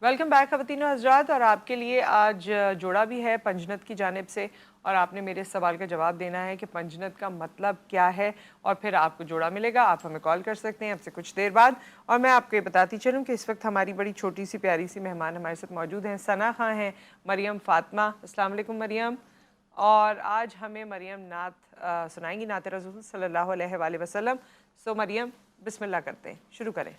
Welcome back خواتین و حضرات، اور آپ کے لیے آج جوڑا بھی ہے پنجنت کی جانب سے، اور آپ نے میرے سوال کا جواب دینا ہے کہ پنجنت کا مطلب کیا ہے، اور پھر آپ کو جوڑا ملے گا. آپ ہمیں کال کر سکتے ہیں اب سے کچھ دیر بعد. اور میں آپ کو یہ بتاتی چلوں کہ اس وقت ہماری بڑی چھوٹی سی پیاری سی مہمان ہمارے ساتھ موجود ہیں. ثنا خاں ہیں، مریم فاطمہ. السلام علیکم مریم. اور آج ہمیں مریم نعت سنائیں گی، نعت رسول صلی اللہ علیہ وآلہ وسلم. سو مریم بسم اللہ کرتے ہیں، شروع کریں.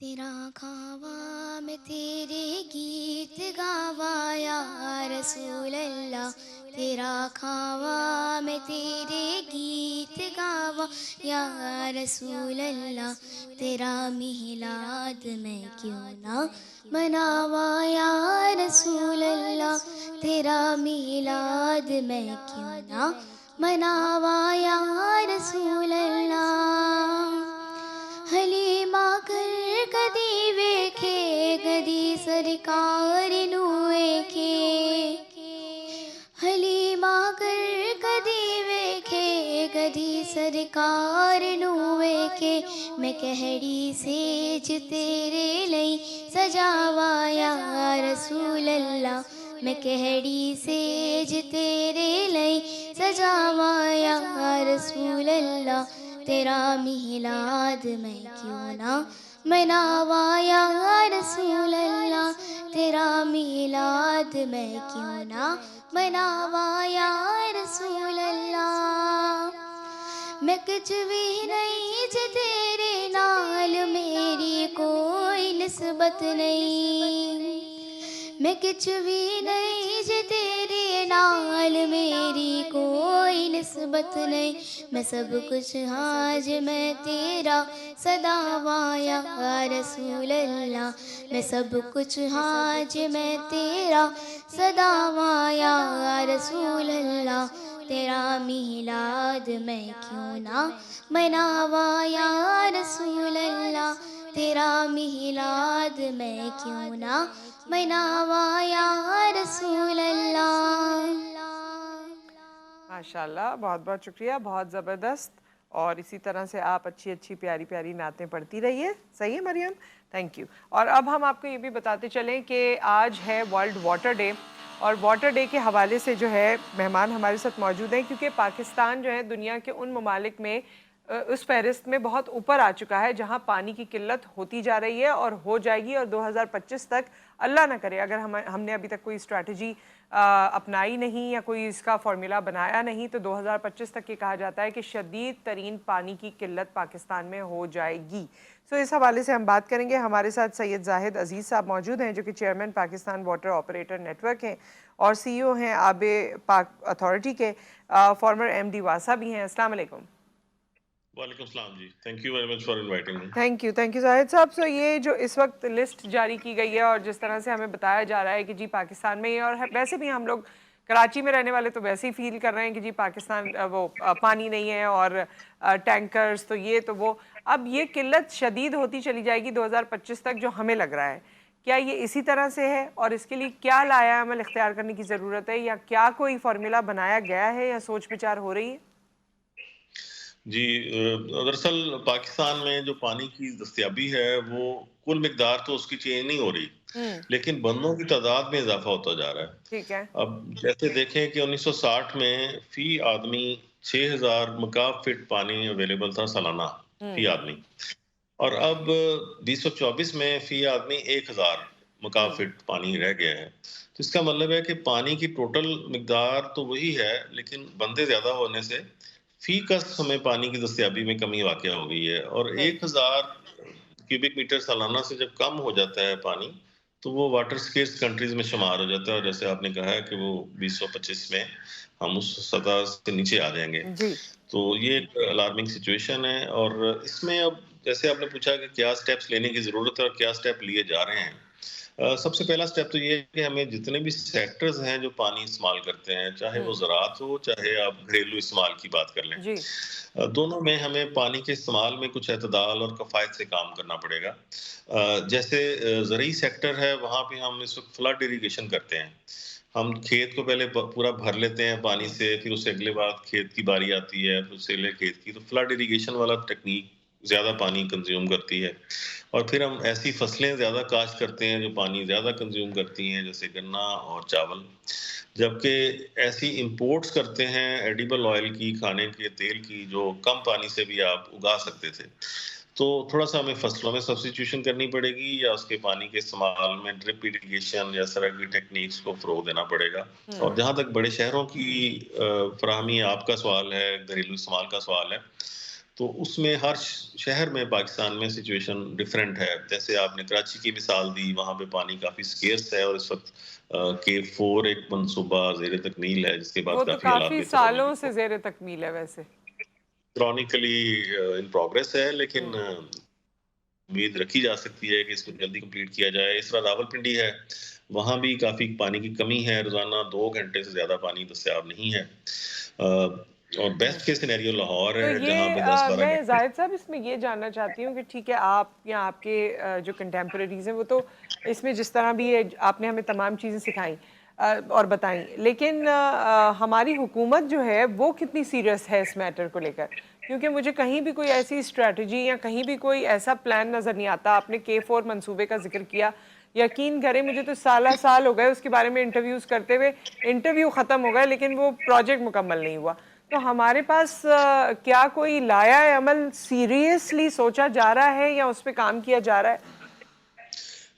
تیرا کھاوا میں تیرے گیت گاوا یا رسول اللہ، تیرا کھاوا میں تیرے گیت گاوا یا رسول اللہ، تیرا میلاد میں کیوں نہ مناوا یا رسول اللہ، تیرا میلاد میں کیوں نہ مناوا یا رسول اللہ. حلیمہ کر کدی ویکھے کدی سرکار نو ویکھے، حلیمہ کر کدی ویکھے کدی سرکار نو ویکھے، میں کہڑی سیج تیرے لئی سجاوا یا رسول اللہ، میں کہڑی سیج تیرے لئی سجاوا یا رسول اللہ، تیرا میلاد میں کیوں نہ مناوا یا رسول اللہ، تیرا میلاد میں کیوں نہ مناوا یا رسول اللہ. میں کچھ بھی نہیں جے تیرے نال میری کوئی نسبت نہیں، میں کچھ بھی نہیں جے تیرے نال میری کوئی نسبت نہیں، میں سب کچھ ہاں جے میں تیرا صدا وا یا رسول اللہ، میں سب کچھ ہاں جے میں تیرا صدا وا یا رسول اللہ، تیرا میلاد میں کیوں نہ مناوا یا رسول اللہ، تیرا میلاد میں کیوں نہ مناوا یا رسول اللہ. ماشاءاللہ، بہت بہت شکریہ، بہت زبردست. اور اسی طرح سے آپ اچھی اچھی پیاری پیاری نعتیں پڑھتی رہیے. صحیح ہے مریم؟ Thank you. اور اب ہم آپ کو یہ بھی بتاتے چلیں کہ آج ہے ورلڈ واٹر ڈے، اور واٹر ڈے کے حوالے سے جو ہے مہمان ہمارے ساتھ موجود ہیں، کیونکہ پاکستان جو ہے دنیا کے ان ممالک میں اس فہرست میں بہت اوپر آ چکا ہے جہاں پانی کی قلت ہوتی جا رہی ہے اور ہو جائے گی، اور 2025 تک اللہ نہ کرے اگر ہم نے ابھی تک کوئی اسٹریٹجی اپنائی نہیں یا کوئی اس کا فارمولا بنایا نہیں تو 2025 تک یہ کہا جاتا ہے کہ شدید ترین پانی کی قلت پاکستان میں ہو جائے گی. سو اس حوالے سے ہم بات کریں گے. ہمارے ساتھ سید زاہد عزیز صاحب موجود ہیں جو کہ chairman Pakistan water operator network ہیں اور سی ای او ہیں آب پاک اتھارٹی کے. فارمر ایم ڈی واسا بھی ہیں. السلام علیکم. وعلیکم السلام جی. Thank you very much for inviting me. Thank you Zahid صاحب. سو یہ جو اس وقت لسٹ جاری کی گئی ہے اور جس طرح سے ہمیں بتایا جا رہا ہے کہ جی پاکستان میں، اور ویسے بھی ہم لوگ کراچی میں رہنے والے تو ویسے ہی فیل کر رہے ہیں کہ جی پاکستان وہ پانی نہیں ہے اور ٹینکرز تو یہ تو وہ، اب یہ قلت شدید ہوتی چلی جائے گی 2025 تک جو ہمیں لگ رہا ہے. کیا یہ اسی طرح سے ہے اور اس کے لیے کیا لایا عمل اختیار کرنے کی ضرورت ہے، یا کیا کوئی فارمولا بنایا گیا ہے یا سوچ بچار ہو رہی ہے؟ جی دراصل پاکستان میں جو پانی کی دستیابی ہے وہ کل مقدار تو اس کی چینج نہیں ہو رہی، لیکن بندوں کی تعداد میں اضافہ ہوتا جا رہا ہے. ٹھیک ہے. اب جیسے دیکھیں کہ 1960 میں فی آدمی 6000 مکعب فٹ پانی اویلیبل تھا سالانہ فی آدمی، اور اب 2024 میں فی آدمی 1000 مکعب فٹ پانی رہ گیا ہے. تو اس کا مطلب ہے کہ پانی کی ٹوٹل مقدار تو وہی ہے، لیکن بندے زیادہ ہونے سے فی کس ہمیں پانی کی دستیابی میں کمی واقع ہو گئی ہے. اور 1000 کیوبک میٹر سالانہ سے جب کم ہو جاتا ہے پانی تو وہ واٹر سکیرس کنٹریز میں شمار ہو جاتا ہے، اور جیسے آپ نے کہا ہے کہ وہ 2025 میں ہم اس سطح سے نیچے آ جائیں گے. جی. تو یہ ایک الارمنگ سچویشن ہے، اور اس میں اب جیسے آپ نے پوچھا کہ کیا سٹیپس لینے کی ضرورت ہے اور کیا سٹیپ لیے جا رہے ہیں. سب سے پہلا سٹیپ تو یہ ہے کہ ہمیں جتنے بھی سیکٹرز ہیں جو پانی استعمال کرتے ہیں، چاہے وہ زراعت ہو چاہے آپ گھریلو استعمال کی بات کر لیں، جی. دونوں میں ہمیں پانی کے استعمال میں کچھ اعتدال اور کفایت سے کام کرنا پڑے گا. جیسے زرعی سیکٹر ہے وہاں پہ ہم اس وقت فلڈ اریگیشن کرتے ہیں. ہم کھیت کو پہلے پورا بھر لیتے ہیں پانی سے، پھر اس سے اگلے بار کھیت کی باری آتی ہے، پھر اس سے اگلے کھیت کی، تو فلڈ اریگیشن والا ٹیکنیک زیادہ پانی کنزیوم کرتی ہے، اور پھر ہم ایسی فصلیں زیادہ کاشت کرتے ہیں جو پانی زیادہ کنزیوم کرتی ہیں، جیسے گنا اور چاول، جبکہ ایسی امپورٹس کرتے ہیں ایڈیبل آئل کی، کھانے کے تیل کی، جو کم پانی سے بھی آپ اگا سکتے تھے. تو تھوڑا سا ہمیں فصلوں میں سبسٹیٹیوشن کرنی پڑے گی، یا اس کے پانی کے استعمال میں ڈرپ ایریگیشن یا اس طرح کی ٹیکنیکس کو فروغ دینا پڑے گا. اور جہاں تک بڑے شہروں کی فراہمی آپ کا سوال ہے، گھریلو استعمال کا سوال ہے، تو اس میں ہر شہر میں پاکستان میں سچویشن ڈیفرنٹ ہے. جیسے آپ نے کراچی کی مثال دی، وہاں پہ پانی کافی سکیئرس ہے، اور اس وقت K4 ایک منصوبہ زیر تکمیل ہے، جس کے وہ بعد تو کافی حالات کافی بہتر ہونے سالوں کی سے زیر تکمیل ہے ویسے. کرونیکلی ان پروگریس ہے، لیکن امید رکھی جا سکتی ہے کہ اس کو جلدی کمپلیٹ کیا جائے. اس طرح راول پنڈی ہے، وہاں بھی کافی پانی کی کمی ہے، روزانہ 2 گھنٹے سے زیادہ پانی دستیاب نہیں ہے. اور بیسٹ کے سینیریو لاہور تو ہے، جہاں پہ یہ 10-12 میں گھنٹے. زاہد صاحب اس میں یہ جاننا چاہتی ہوں کہ ٹھیک ہے، آپ یا آپ کے جو کنٹمپریریز ہیں وہ تو اس میں جس طرح بھی آپ نے ہمیں تمام چیزیں سکھائیں اور بتائیں، لیکن ہماری حکومت جو ہے وہ کتنی سیریس ہے اس میٹر کو لے کر؟ کیونکہ مجھے کہیں بھی کوئی ایسی اسٹریٹجی یا کہیں بھی کوئی ایسا پلان نظر نہیں آتا. آپ نے K4 منصوبے کا ذکر کیا، یقین کریں مجھے تو سال ہو گئے اس کے بارے میں انٹرویوز کرتے ہوئے، انٹرویو ختم ہو گئے لیکن وہ پروجیکٹ مکمل نہیں ہوا. تو ہمارے پاس کیا کوئی لایا عمل سیریسلی سوچا جا رہا ہے یا اس پہ کام کیا جا رہا ہے؟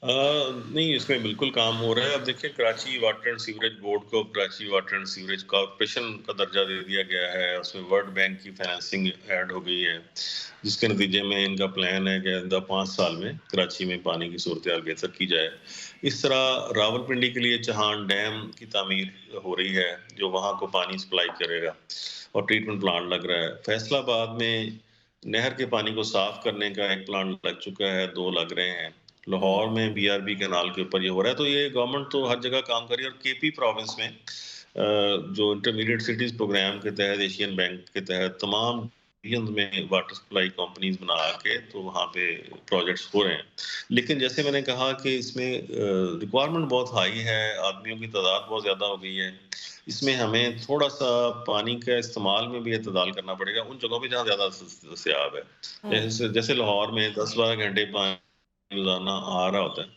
نہیں، اس میں بالکل کام ہو رہا ہے. اب دیکھیں، Karachi water and sewerage board کو Karachi water and sewerage corporation کا درجہ دے دیا گیا ہے. اس میں ورلڈ بینک کی فائنینسنگ ایڈ ہو گئی ہے، جس کے نتیجے میں ان کا پلان ہے کہ آئندہ 5 سال میں کراچی میں پانی کی صورتحال بہتر کی جائے. اس طرح راول پنڈی کے لیے چہان ڈیم کی تعمیر ہو رہی ہے، جو وہاں کو پانی سپلائی کرے گا، اور ٹریٹمنٹ پلانٹ لگ رہا ہے. فیصل آباد میں نہر کے پانی کو صاف کرنے کا ایک پلانٹ لگ چکا ہے، 2 لگ رہے ہیں. لاہور میں BRB کینال کے اوپر یہ ہو رہا ہے. تو یہ گورنمنٹ تو ہر جگہ کام کر رہی ہے. اور KP پروونس میں جو انٹرمیڈیٹ سٹیز پروگرام کے تحت، ایشین بینک کے تحت، تمام میں واٹر سپلائی کمپنیز بنا کے تو وہاں پہ پروجیکٹس ہو رہے ہیں. لیکن جیسے میں نے کہا کہ اس میں ریکوائرمنٹ بہت ہائی ہے، آدمیوں کی تعداد بہت زیادہ ہو گئی ہے. اس میں ہمیں تھوڑا سا پانی کا استعمال میں بھی اعتدال کرنا پڑے گا ان جگہوں پہ جہاں زیادہ دستیاب ہے. جیسے لاہور میں 10-12 گھنٹے پانی روزانہ آ رہا ہوتا ہے،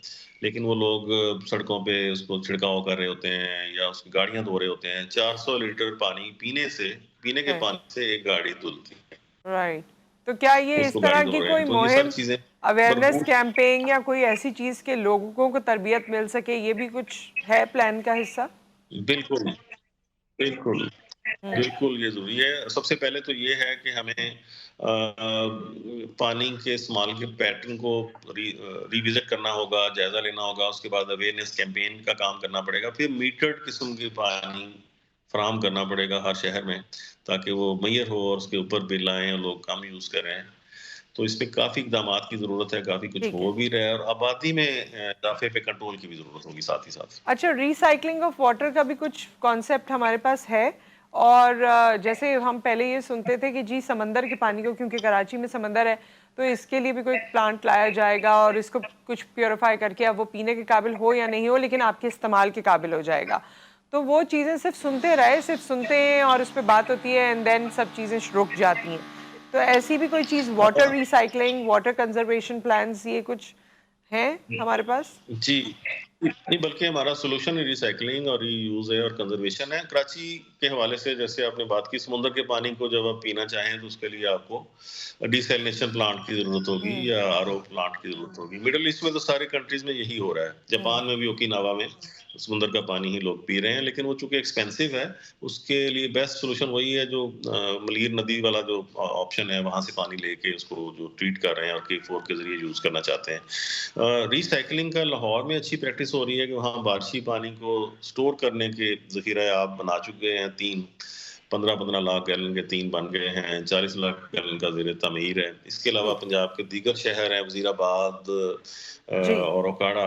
لیکن وہ لوگ سڑکوں پہ اس کو چھڑکاؤ کر رہے ہوتے ہیں یا اس کی گاڑیاں دھو رہے ہوتے ہیں. 400 لیٹر پانی پینے کے پانی سے ایک گاڑی دھلتی ہے، رائٹ. تو کیا یہ اس اس کو گاڑی طرح دھو کی رہے ہیں. کوئی تو یہ ساری مہم، چیزیں اویئرنیس مربوط. کیمپین یا کوئی ایسی چیز کہ لوگوں کو تربیت مل سکے، یہ بھی کچھ ہے پلان کا حصہ؟ بالکل بالکل بالکل یہ ضروری ہے. سب سے پہلے تو یہ ہے کہ ہمیں پانی کے استعمال کے پیٹرن کو ریوزٹ کرنا ہوگا، جائزہ لینا ہوگا. اس کے بعد اویئرنیس کیمپین کا کام کرنا پڑے گا. پھر میٹرڈ قسم کے پانی فراہم کرنا پڑے گا ہر شہر میں، تاکہ وہ میسر ہو اور اس کے اوپر بل آئیں اور لوگ کم یوز کریں. تو اس پہ کافی اقدامات کی ضرورت ہے، کافی کچھ ٹھیک ہے. ہو بھی رہا ہے، اور آبادی میں اضافے پہ کنٹرول کی بھی ضرورت ہوگی ساتھ ہی ساتھ. اچھا، ریسائکلنگ آف واٹر کا بھی کچھ کانسیپٹ ہمارے پاس ہے. اور جیسے ہم پہلے یہ سنتے تھے کہ جی سمندر کے پانی کو، کیونکہ کراچی میں سمندر ہے تو اس کے لیے بھی کوئی پلانٹ لایا جائے گا اور اس کو کچھ پیوریفائی کر کے، اب وہ پینے کے قابل ہو یا نہیں ہو لیکن آپ کے استعمال کے قابل ہو جائے گا. تو وہ چیزیں صرف سنتے ہیں اور اس پہ بات ہوتی ہے اینڈ دین سب چیزیں رک جاتی ہیں. تو ایسی بھی کوئی چیز، water recycling, water conservation plans, یہ کچھ ہیں ہمارے پاس؟ جی نہیں، بلکہ ہمارا سولوشن ریسائکلنگ اور ری یوز ہے اور کنزرویشن ہے. کراچی کے حوالے سے جیسے آپ نے بات کی، سمندر کے پانی کو جب آپ پینا چاہیں تو اس کے لیے آپ کو ڈیسیلینیشن پلانٹ کی ضرورت ہوگی یا RO پلانٹ کی ضرورت ہوگی. مڈل ایسٹ میں تو سارے کنٹریز میں یہی ہو رہا ہے. جاپان میں بھی اوکیناوا میں سمندر کا پانی ہی لوگ پی رہے ہیں، لیکن وہ چونکہ ایکسپینسو ہے، اس کے لیے بیسٹ سولوشن وہی ہے جو ملیر ندی والا جو آپشن ہے، وہاں سے پانی لے کے اس کو جو ٹریٹ کر رہے ہیں اور K4 کے ذریعے یوز کرنا چاہتے ہیں. ریسائکلنگ کا لاہور میں اچھی پریکٹس ہو رہی ہے کہ وہاں بارشی پانی کو سٹور کرنے کے ذخیرہ آپ بنا چکے ہیں. 15 لاکھ گیلن کے 3 بن گئے ہیں، 40 لاکھ گیلن کا زیر تعمیر ہے. اس کے علاوہ پنجاب کے دیگر شہر ہیں، وزیر آباد جی. اور اوکاڑا،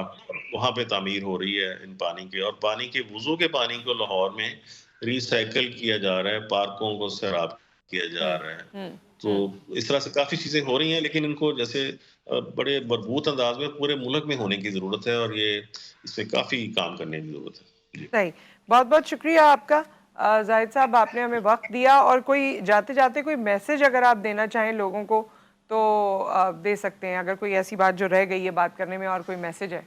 وہاں پہ تعمیر ہو رہی ہے ان پانی کے. اور پانی کے وضو کے پانی کو لاہور میں ریسائیکل کیا جا رہا ہے، پارکوں کو سیراب کیا جا رہا ہے. تو اس طرح سے کافی چیزیں ہو رہی ہیں، لیکن ان کو جیسے بڑے مربوط انداز میں پورے ملک میں ہونے کی ضرورت ہے، اور یہ اس میں کافی کام کرنے کی ضرورت ہے. صحیح. بہت بہت شکریہ آپ کا زاہد صاحب، آپ نے ہمیں وقت دیا. اور کوئی جاتے جاتے کوئی میسج اگر آپ دینا چاہیں لوگوں کو تو دے سکتے ہیں. اگر کوئی ایسی بات جو رہ گئی ہے بات کرنے میں اور کوئی میسج ہے.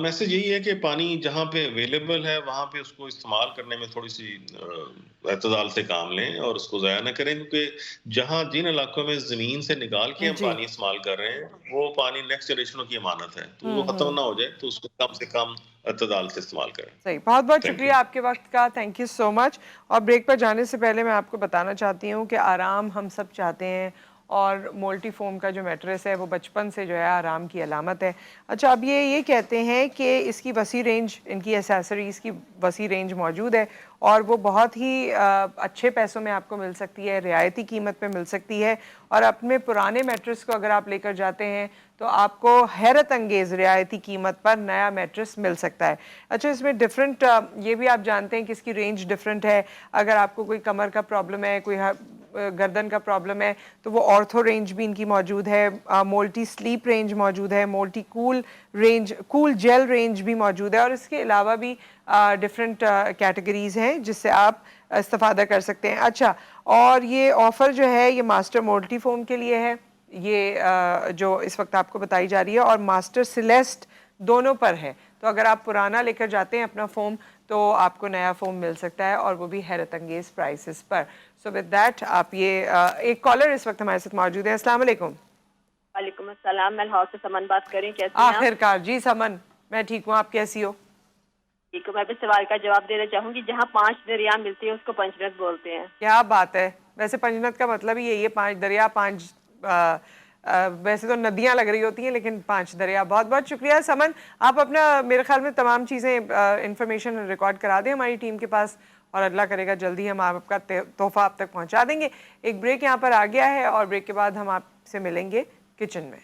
میسج یہی ہے کہ پانی جہاں پہ اویلیبل ہے وہاں پہ اس کو استعمال کرنے میں تھوڑی سی اعتدال سے کام لیں اور اس کو ضائع نہ کریں، کیونکہ جہاں جن علاقوں میں زمین سے نکال کے ہم جی. پانی استعمال کر رہے ہیں وہ پانی نیکسٹ جنریشنوں کی امانت ہے، تو وہ ختم نہ ہو جائے تو اس کو کم سے کم اعتدال سے استعمال کریں. صحیح. بہت بہت تھینک شکریہ یو. آپ کے وقت کا. تھینک یو سو مچ. اور بریک پر جانے سے پہلے میں آپ کو بتانا چاہتی ہوں کہ آرام ہم سب چاہتے ہیں اور مولٹی فوم کا جو میٹریس ہے وہ بچپن سے جو ہے آرام کی علامت ہے. اچھا اب یہ کہتے ہیں کہ اس کی وسیع رینج، ان کی ایسیسریز کی وسیع رینج موجود ہے اور وہ بہت ہی اچھے پیسوں میں آپ کو مل سکتی ہے، رعایتی قیمت پہ مل سکتی ہے. اور اپنے پرانے میٹریس کو اگر آپ لے کر جاتے ہیں تو آپ کو حیرت انگیز رعایتی قیمت پر نیا میٹریس مل سکتا ہے. اچھا اس میں ڈفرینٹ یہ بھی آپ جانتے ہیں کہ اس کی رینج ڈفرینٹ ہے. اگر آپ کو کوئی کمر کا پرابلم ہے، کوئی گردن کا پرابلم ہے تو وہ آرتھو رینج بھی ان کی موجود ہے، مولٹی سلیپ رینج موجود ہے، مولٹی کول رینج، کول جیل رینج بھی موجود ہے. اور اس کے علاوہ بھی ڈفرینٹ کیٹیگریز ہیں جس سے آپ استفادہ کر سکتے ہیں. اچھا اور یہ آفر جو ہے یہ ماسٹر مولٹی فوم کے لیے ہے، یہ جو اس وقت آپ کو بتائی جا رہی ہے، اور ماسٹر سیلیسٹ دونوں پر ہے. تو اگر آپ پرانا لے کر جاتے ہیں اپنا فوم تو آپ کو نیا فوم مل سکتا ہے اور وہ بھی حیرت انگیز prices per. So with that آپ یہ ایک کالر اس وقت ہمارے ساتھ موجود ہے. السلام علیکم. وعلیکم السلام. میں لاہور سے سمن بات کر رہی ہوں. کیسی ہیں آپ؟ آخر کار جی سمن میں ٹھیک ہوں، آپ کیسی ہو؟ ٹھیک ہے. میں بھی سوال کا جواب دینا چاہوں گی. جہاں 5 دریا ملتی ہیں اس کو پنچنت بولتے ہیں. کیا بات ہے. ویسے پنجنت کا مطلب ہی یہی ہے، 5 دریا، 5 ویسے تو ندیاں لگ رہی ہوتی ہیں لیکن 5 دریا. بہت بہت شکریہ سمن. آپ اپنا میرے خیال میں تمام چیزیں انفارمیشن ریکارڈ کرا دیں ہماری ٹیم کے پاس، اور اللہ کرے گا جلدی ہم آپ کا تحفہ آپ تک پہنچا دیں گے. ایک بریک یہاں پر آ گیا ہے اور بریک کے بعد ہم آپ سے ملیں گے کچن میں.